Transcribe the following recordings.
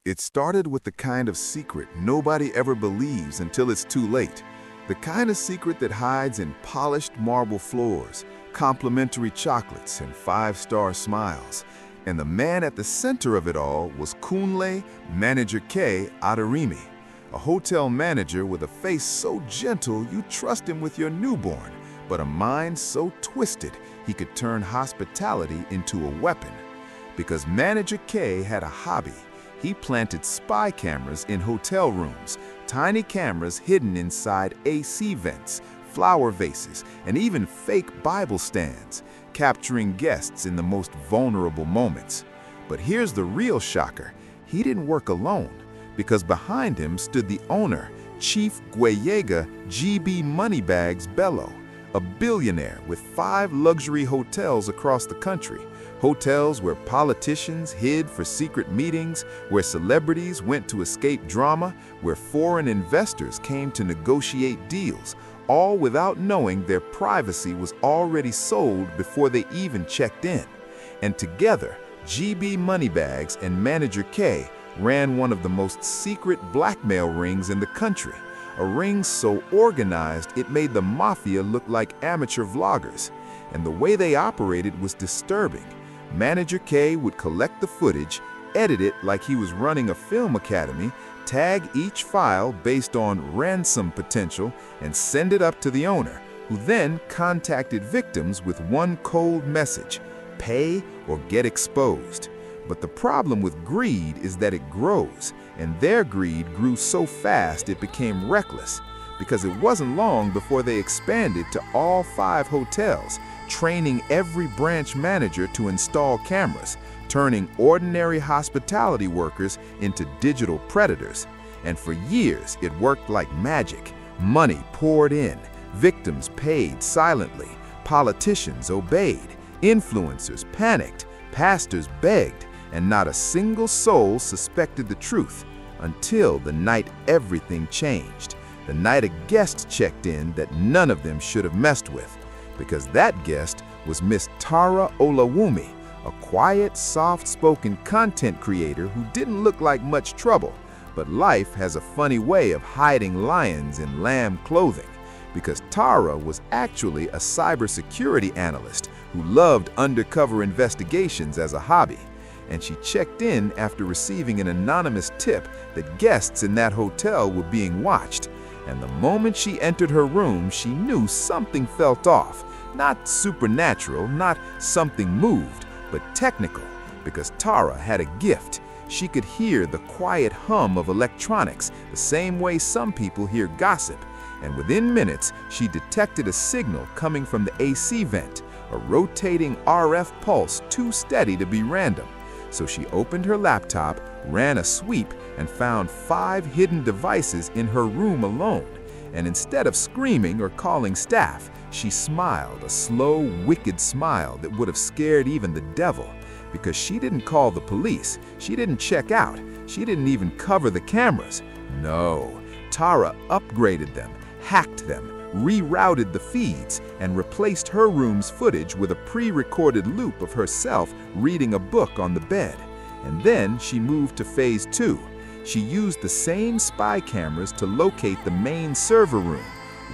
It started with the kind of secret nobody ever believes until it's too late. The kind of secret that hides in polished marble floors, complimentary chocolates, and five-star smiles. And the man at the center of it all was Kunle Manager K. Adarimi, a hotel manager with a face so gentle you trust him with your newborn, but a mind so twisted he could turn hospitality into a weapon. Because Manager K had a hobby. He planted spy cameras in hotel rooms, tiny cameras hidden inside AC vents, flower vases, and even fake Bible stands, capturing guests in the most vulnerable moments. But here's the real shocker. He didn't work alone, because behind him stood the owner, Chief Gueyega GB Moneybags Bello, a billionaire with 5 luxury hotels across the country. Hotels where politicians hid for secret meetings, where celebrities went to escape drama, where foreign investors came to negotiate deals, all without knowing their privacy was already sold before they even checked in. And together, GB Moneybags and Manager K ran one of the most secret blackmail rings in the country, a ring so organized it made the mafia look like amateur vloggers. And the way they operated was disturbing. Manager K would collect the footage, edit it like he was running a film academy, tag each file based on ransom potential, and send it up to the owner, who then contacted victims with one cold message: pay or get exposed. But the problem with greed is that it grows, and their greed grew so fast it became reckless, because it wasn't long before they expanded to all 5 hotels, training every branch manager to install cameras, turning ordinary hospitality workers into digital predators. And for years, it worked like magic. Money poured in, victims paid silently, politicians obeyed, influencers panicked, pastors begged, and not a single soul suspected the truth until the night everything changed, the night a guest checked in that none of them should have messed with. Because that guest was Miss Tara Olawumi, a quiet, soft-spoken content creator who didn't look like much trouble. But life has a funny way of hiding lions in lamb clothing, because Tara was actually a cybersecurity analyst who loved undercover investigations as a hobby. And she checked in after receiving an anonymous tip that guests in that hotel were being watched. And the moment she entered her room, she knew something felt off. Not supernatural, not something moved, but technical, because Tara had a gift. She could hear the quiet hum of electronics, the same way some people hear gossip. And within minutes, she detected a signal coming from the AC vent, a rotating RF pulse too steady to be random. So she opened her laptop, ran a sweep, and found 5 hidden devices in her room alone. And instead of screaming or calling staff, she smiled, a slow, wicked smile that would have scared even the devil. Because she didn't call the police, she didn't check out, she didn't even cover the cameras. No, Tara upgraded them, hacked them, rerouted the feeds, and replaced her room's footage with a pre-recorded loop of herself reading a book on the bed. And then she moved to phase 2. She used the same spy cameras to locate the main server room,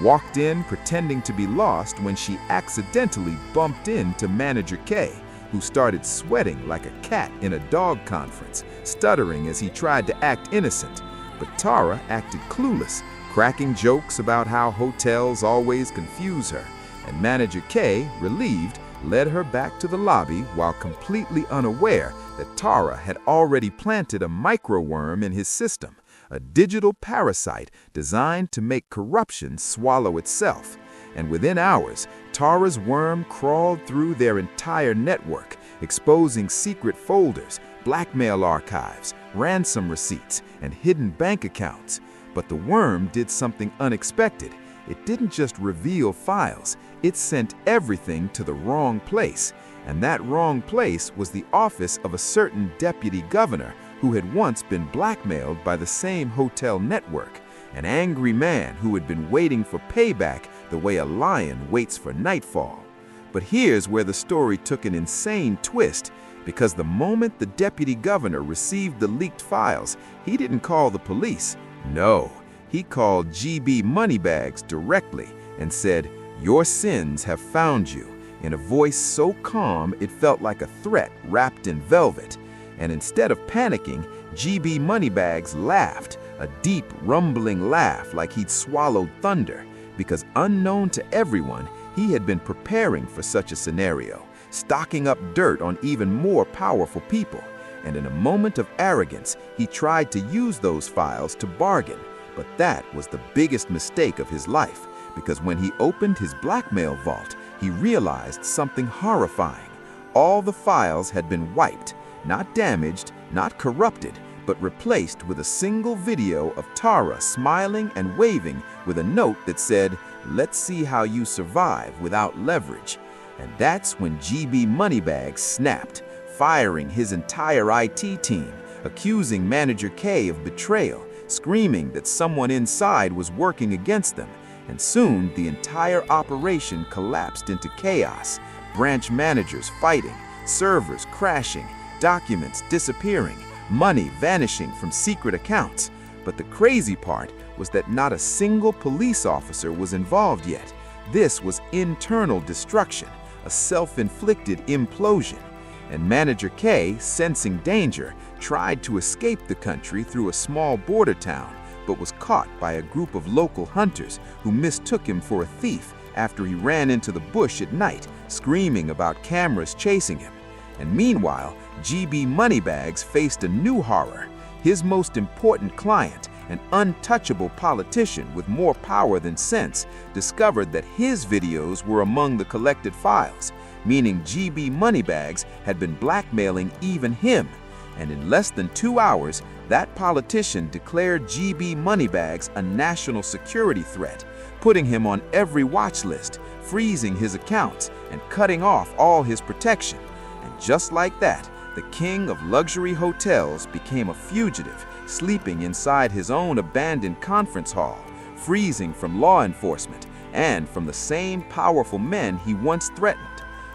walked in pretending to be lost when she accidentally bumped into Manager K, who started sweating like a cat in a dog conference, stuttering as he tried to act innocent. But Tara acted clueless, cracking jokes about how hotels always confuse her, and Manager K, relieved, led her back to the lobby while completely unaware that Tara had already planted a microworm in his system, a digital parasite designed to make corruption swallow itself. And within hours, Tara's worm crawled through their entire network, exposing secret folders, blackmail archives, ransom receipts, and hidden bank accounts. But the worm did something unexpected. It didn't just reveal files, it sent everything to the wrong place. And that wrong place was the office of a certain deputy governor who had once been blackmailed by the same hotel network, an angry man who had been waiting for payback the way a lion waits for nightfall. But here's where the story took an insane twist. because the moment the deputy governor received the leaked files, he didn't call the police. No, he called GB Moneybags directly and said, "Your sins have found you," in a voice so calm it felt like a threat wrapped in velvet. And instead of panicking, GB Moneybags laughed, a deep, rumbling laugh like he'd swallowed thunder, because unknown to everyone, he had been preparing for such a scenario, stocking up dirt on even more powerful people. And in a moment of arrogance, he tried to use those files to bargain. But that was the biggest mistake of his life, because when he opened his Blackmail vault, he realized something horrifying. All the files had been wiped, not damaged, not corrupted, but replaced with a single video of Tara smiling and waving with a note that said, "Let's see how you survive without leverage." And that's when GB Moneybags snapped, firing his entire IT team, accusing Manager K of betrayal, screaming that someone inside was working against them. And soon the entire operation collapsed into chaos. Branch managers fighting, servers crashing, documents disappearing, money vanishing from secret accounts. But the crazy part was that not a single police officer was involved yet. This was internal destruction, a self-inflicted implosion. And Manager K, sensing danger, tried to escape the country through a small border town, but was caught by a group of local hunters who mistook him for a thief after he ran into the bush at night, screaming about cameras chasing him. And meanwhile, GB Moneybags faced a new horror. His most important client, an untouchable politician with more power than sense, discovered that his videos were among the collected files, meaning GB Moneybags had been blackmailing even him. And in less than 2 hours, that politician declared GB Moneybags a national security threat, putting him on every watch list, freezing his accounts, and cutting off all his protection. And just like that, the king of luxury hotels became a fugitive, sleeping inside his own abandoned conference hall, freezing from law enforcement and from the same powerful men he once threatened.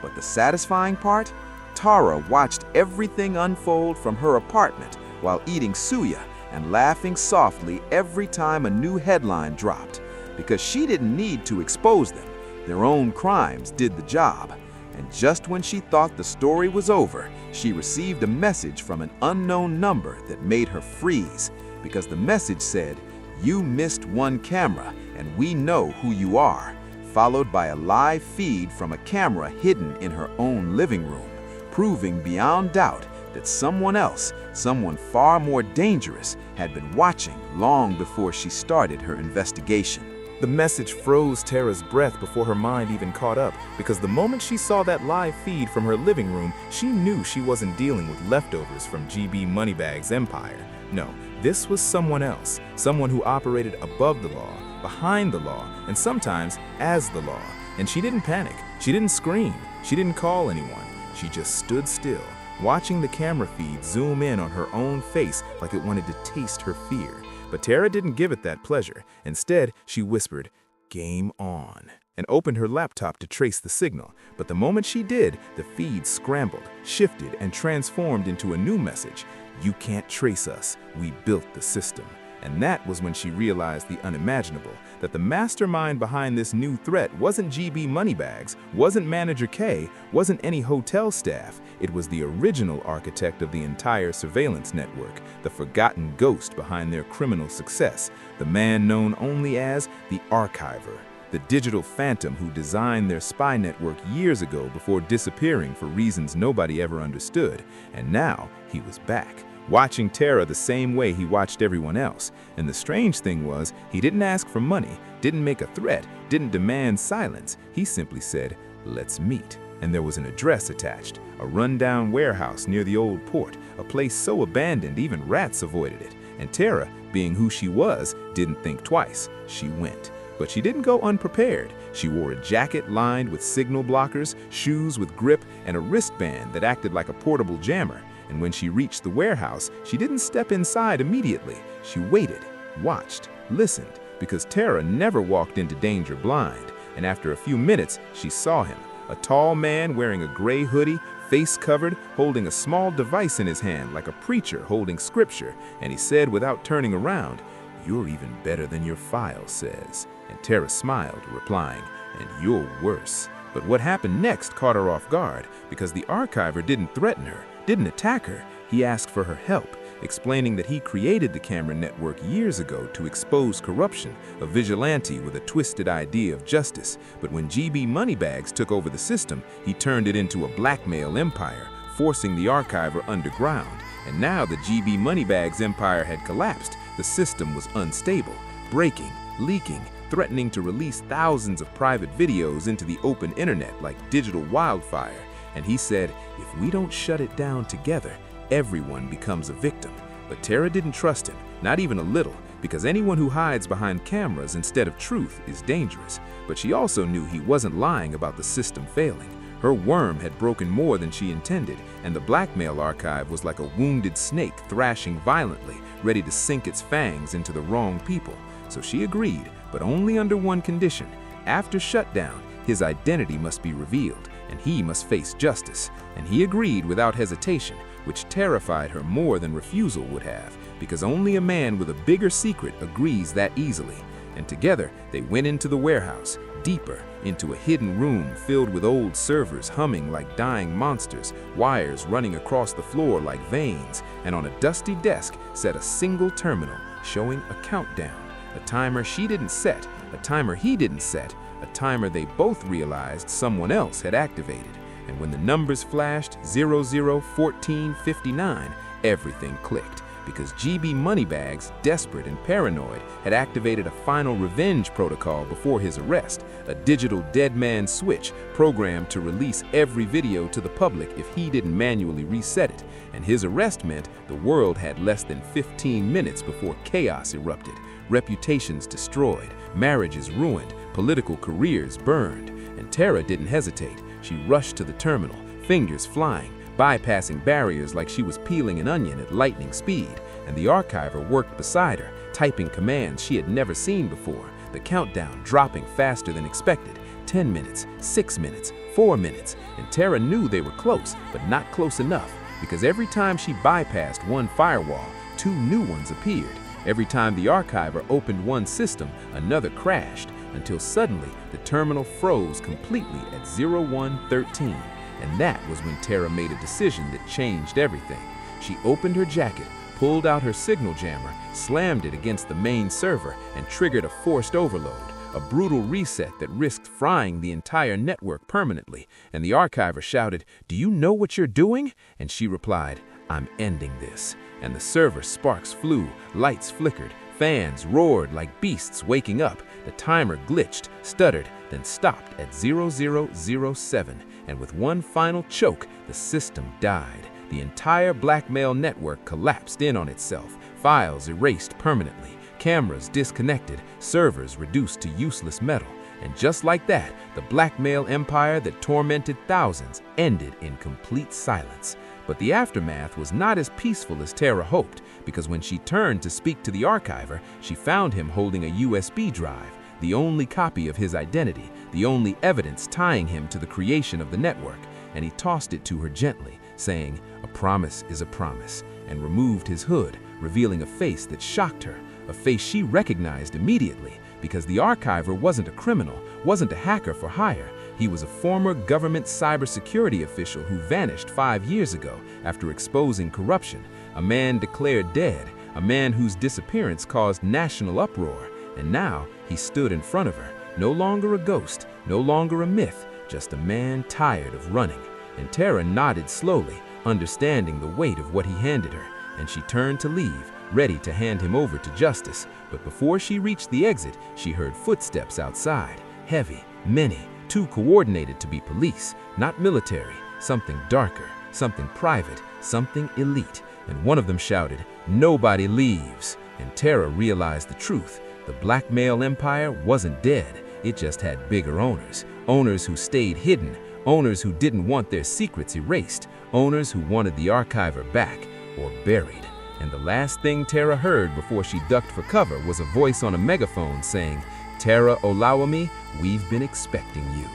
But the satisfying part? Tara watched everything unfold from her apartment while eating suya and laughing softly every time a new headline dropped, because she didn't need to expose them. Their own crimes did the job. And just when she thought the story was over, she received a message from an unknown number that made her freeze, because the message said, "You missed one camera, and we know who you are," followed by a live feed from a camera hidden in her own living room, proving beyond doubt that someone else, someone far more dangerous, had been watching long before she started her investigation. The message froze Tara's breath before her mind even caught up, because the moment she saw that live feed from her living room, she knew she wasn't dealing with leftovers from GB Moneybags' empire. No, this was someone else, someone who operated above the law, behind the law, and sometimes as the law. And she didn't panic, she didn't scream, she didn't call anyone. She just stood still, watching the camera feed zoom in on her own face like it wanted to taste her fear. But Tara didn't give it that pleasure. Instead, she whispered, "Game on," and opened her laptop to trace the signal. But the moment she did, the feed scrambled, shifted, and transformed into a new message. "You can't trace us. We built the system." And that was when she realized the unimaginable, that the mastermind behind this new threat wasn't GB Moneybags, wasn't Manager K, wasn't any hotel staff. It was the original architect of the entire surveillance network, the forgotten ghost behind their criminal success, the man known only as the Archiver, the digital phantom who designed their spy network years ago before disappearing for reasons nobody ever understood. And now he was back, watching Tara the same way he watched everyone else. And the strange thing was, he didn't ask for money, didn't make a threat, didn't demand silence. He simply said, "Let's meet." And there was an address attached, a rundown warehouse near the old port, a place so abandoned even rats avoided it. And Tara, being who she was, didn't think twice. She went. But she didn't go unprepared. She wore a jacket lined with signal blockers, shoes with grip, and a wristband that acted like a portable jammer. And when she reached the warehouse, she didn't step inside immediately. She waited, watched, listened, because Tara never walked into danger blind. And after a few minutes, she saw him, a tall man wearing a gray hoodie, face covered, holding a small device in his hand like a preacher holding scripture, and he said without turning around, "You're even better than your file says." And Tara smiled, replying, "And you're worse." But what happened next caught her off guard, because the archiver didn't threaten her, didn't attack her. He asked for her help, explaining that he created the camera network years ago to expose corruption, a vigilante with a twisted idea of justice. But when GB Moneybags took over the system, he turned it into a blackmail empire, forcing the archiver underground. And now the GB Moneybags empire had collapsed. The system was unstable, breaking, leaking, threatening to release thousands of private videos into the open internet like digital wildfire. And he said, if we don't shut it down together, everyone becomes a victim. But Tara didn't trust him, not even a little, because anyone who hides behind cameras instead of truth is dangerous. But she also knew he wasn't lying about the system failing. Her worm had broken more than she intended, and the blackmail archive was like a wounded snake thrashing violently, ready to sink its fangs into the wrong people. So she agreed, but only under one condition. After shutdown, his identity must be revealed, and he must face justice. And he agreed without hesitation, which terrified her more than refusal would have, because only a man with a bigger secret agrees that easily. And together, they went into the warehouse, deeper, into a hidden room filled with old servers humming like dying monsters, wires running across the floor like veins, and on a dusty desk sat a single terminal showing a countdown. A timer she didn't set, a timer he didn't set, a timer they both realized someone else had activated. And when the numbers flashed 001459, everything clicked, because GB Moneybags, desperate and paranoid, had activated a final revenge protocol before his arrest, a digital dead man switch programmed to release every video to the public if he didn't manually reset it. And his arrest meant the world had less than 15 minutes before chaos erupted. Reputations destroyed, marriages ruined, political careers burned. And Tara didn't hesitate. She rushed to the terminal, fingers flying, bypassing barriers like she was peeling an onion at lightning speed. And the archiver worked beside her, typing commands she had never seen before, the countdown dropping faster than expected. 10 minutes, 6 minutes, 4 minutes. And Tara knew they were close, but not close enough, because every time she bypassed one firewall, 2 new ones appeared. Every time the archiver opened one system, another crashed, until suddenly the terminal froze completely at 0113. And that was when Tara made a decision that changed everything. She opened her jacket, pulled out her signal jammer, slammed it against the main server, and triggered a forced overload, a brutal reset that risked frying the entire network permanently. And the archiver shouted, "Do you know what you're doing?" And she replied, "I'm ending this." And the server sparks flew, lights flickered, fans roared like beasts waking up. The timer glitched, stuttered, then stopped at 0007. And with one final choke, the system died. The entire blackmail network collapsed in on itself, files erased permanently, cameras disconnected, servers reduced to useless metal. And just like that, the blackmail empire that tormented thousands ended in complete silence. But the aftermath was not as peaceful as Tara hoped, because when she turned to speak to the archiver, she found him holding a USB drive, the only copy of his identity, the only evidence tying him to the creation of the network. And he tossed it to her gently, saying, "A promise is a promise," and removed his hood, revealing a face that shocked her, a face she recognized immediately, because the archiver wasn't a criminal, wasn't a hacker for hire. He was a former government cybersecurity official who vanished 5 years ago after exposing corruption, a man declared dead, a man whose disappearance caused national uproar. And now he stood in front of her, no longer a ghost, no longer a myth, just a man tired of running. And Tara nodded slowly, understanding the weight of what he handed her, and she turned to leave, ready to hand him over to justice. But before she reached the exit, she heard footsteps outside, heavy, many, too coordinated to be police, not military, something darker, something private, something elite. And one of them shouted, "Nobody leaves." And Tara realized the truth. The blackmail empire wasn't dead, it just had bigger owners. Owners who stayed hidden, owners who didn't want their secrets erased, owners who wanted the archiver back or buried. And the last thing Tara heard before she ducked for cover was a voice on a megaphone saying, "Tara Olawumi, we've been expecting you."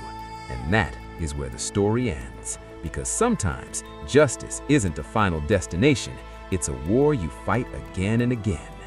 And that is where the story ends. because sometimes justice isn't a final destination, it's a war you fight again and again.